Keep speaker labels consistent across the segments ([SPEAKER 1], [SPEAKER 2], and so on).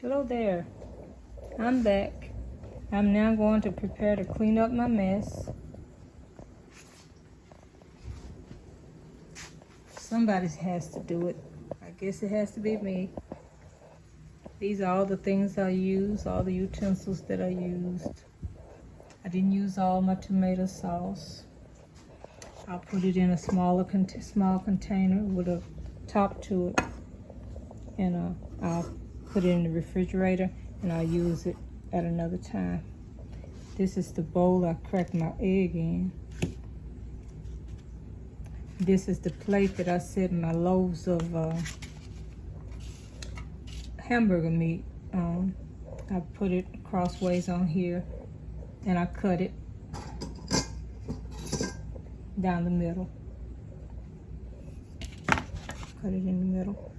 [SPEAKER 1] Hello there. I'm back. I'm now going to prepare to clean up my mess. Somebody has to do it. I guess it has to be me. These are all the things I use, all the utensils that I used. I didn't use all my tomato sauce. I'll put it in a small container with a top to it, and I'll put it in the refrigerator and I'll use it at another time. This is the bowl I cracked my egg in. This is the plate that I set my loaves of hamburger meat on. I put it crossways on here and I cut it down the middle. Cut it in the middle.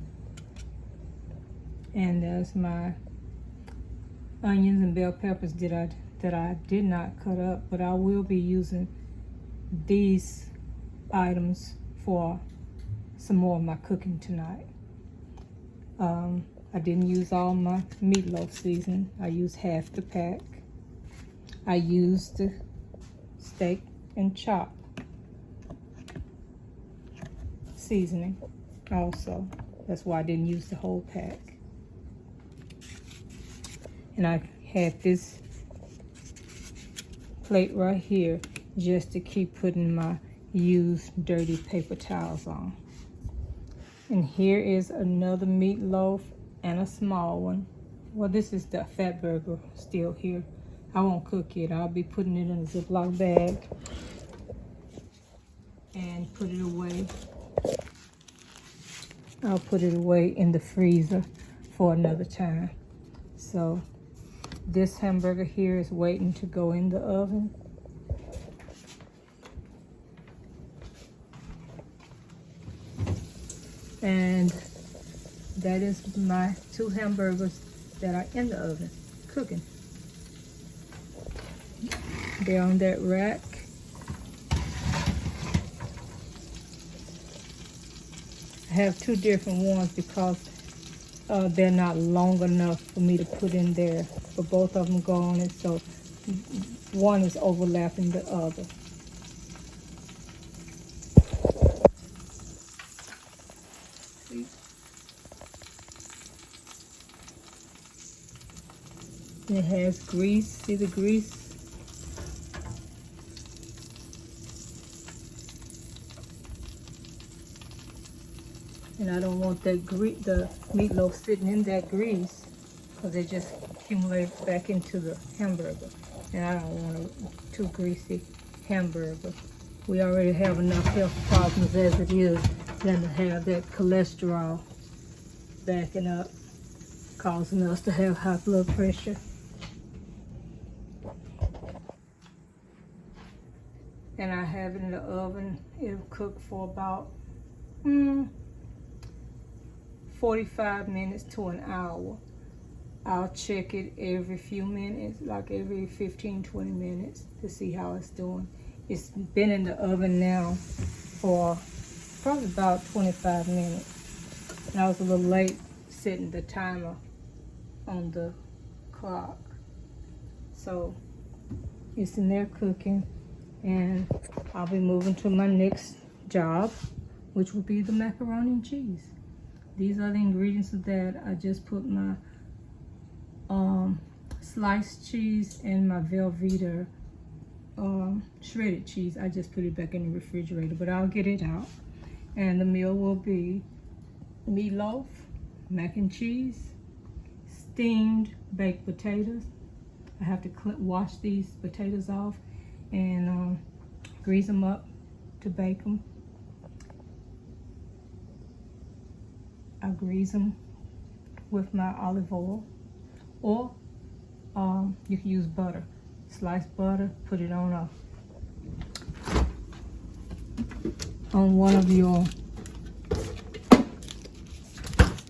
[SPEAKER 1] And there's my onions and bell peppers that I did not cut up, but I will be using these items for some more of my cooking tonight. I didn't use all my meatloaf seasoning. I used half the pack. I used the steak and chop seasoning also. That's why I didn't use the whole pack. And I had this plate right here just to keep putting my used dirty paper towels on. And here is another meatloaf and a small one. Well, this is the fat burger still here. I won't cook it. I'll be putting it in a Ziploc bag and put it away. I'll put it away in the freezer for another time. So this hamburger here is waiting to go in the oven. And that is my 2 hamburgers that are in the oven cooking. They're on that rack. I have 2 different ones because they're not long enough for me to put in there, but both of them go on it, so one is overlapping the other. See? It has grease. See the grease? And I don't want that the meatloaf sitting in that grease, because it just accumulates back into the hamburger. And I don't want a too greasy hamburger. We already have enough health problems as it is than to have that cholesterol backing up, causing us to have high blood pressure. And I have it in the oven. It'll cook for about 45 minutes to an hour. I'll check it every few minutes, like every 15-20 minutes, to see how it's doing. It's been in the oven now for probably about 25 minutes. And I was a little late setting the timer on the clock. So it's in there cooking, and I'll be moving to my next job, which will be the macaroni and cheese. These are the ingredients of that. I just put my sliced cheese and my Velveeta shredded cheese. I just put it back in the refrigerator, but I'll get it out. And the meal will be meatloaf, mac and cheese, steamed baked potatoes. I have to wash these potatoes off and grease them up to bake them. I grease them with my olive oil, or you can use butter. Sliced butter, put it on one of your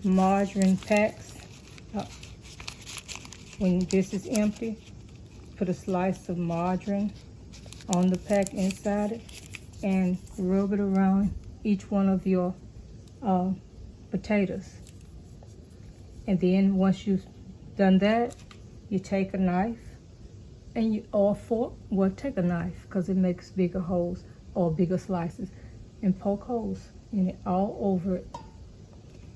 [SPEAKER 1] margarine packs. When this is empty, put a slice of margarine on the pack inside it and rub it around each one of your potatoes. And then once you done that, you take a knife or a fork. Well, take a knife because it makes bigger holes or bigger slices, and poke holes in it all over it,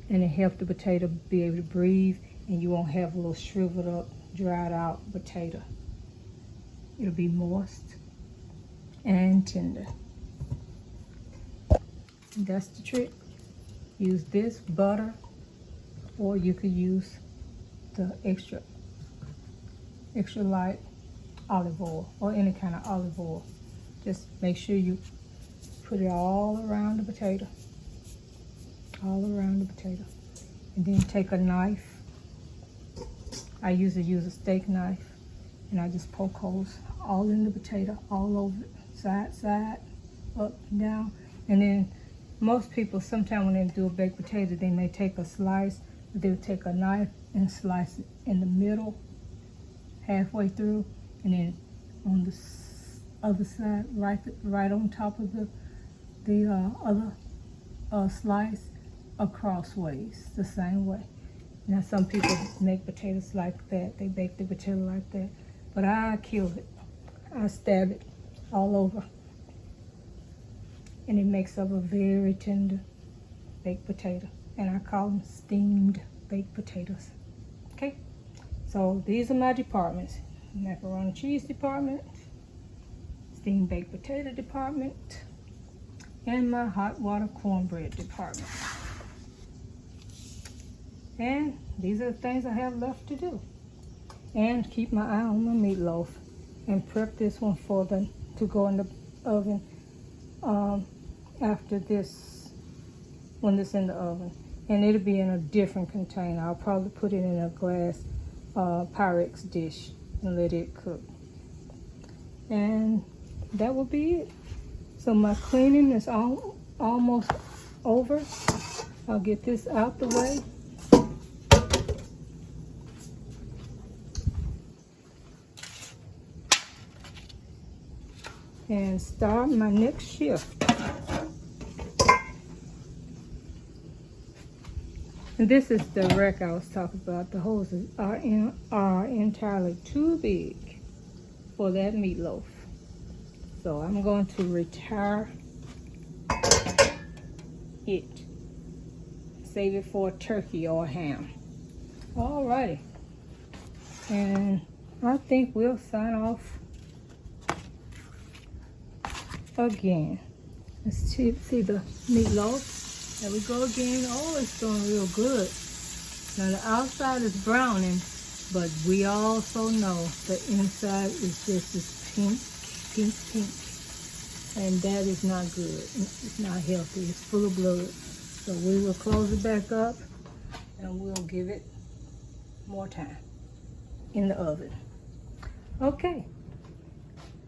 [SPEAKER 1] and it helps the potato be able to breathe, and you won't have a little shriveled up, dried out potato. It'll be moist and tender. And that's the trick. Use this butter, or you could use the extra light olive oil, or any kind of olive oil. Just make sure you put it all around the potato. All around the potato. And then take a knife. I usually use a steak knife, and I just poke holes all in the potato, all over it, side, up, down. And then most people, sometimes when they do a baked potato, they may take a slice, but they'll take a knife and slice it in the middle, halfway through, and then on the other side, right on top of the other slice, acrossways, the same way. Now some people make potatoes like that. They bake the potato like that. But I kill it. I stab it all over. And it makes up a very tender baked potato. And I call them steamed baked potatoes. Okay? So these are my departments. Macaroni and cheese department, steamed baked potato department, and my hot water cornbread department. And these are the things I have left to do. And keep my eye on my meatloaf, and prep this one to go in the oven after this, when it's in the oven. And it'll be in a different container. I'll probably put it in a glass Pyrex dish and let it cook. And that will be it. So my cleaning is almost over. I'll get this out the way. And start my next shift. And this is the wreck I was talking about. The holes are entirely too big for that meatloaf. So I'm going to retire it. Save it for a turkey or a ham. Alrighty. And I think we'll sign off again. Let's see the meatloaf. There we go again. Oh, it's doing real good. Now the outside is browning, but we also know the inside is just this pink. And that is not good. It's not healthy. It's full of blood. So we will close it back up, and we'll give it more time in the oven. Okay,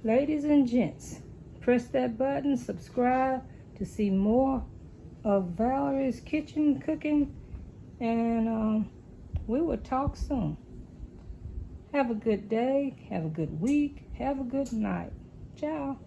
[SPEAKER 1] ladies and gents, press that button, subscribe to see more of Valerie's Kitchen Cooking, and we will talk soon. Have a good day, have a good week, have a good night. Ciao.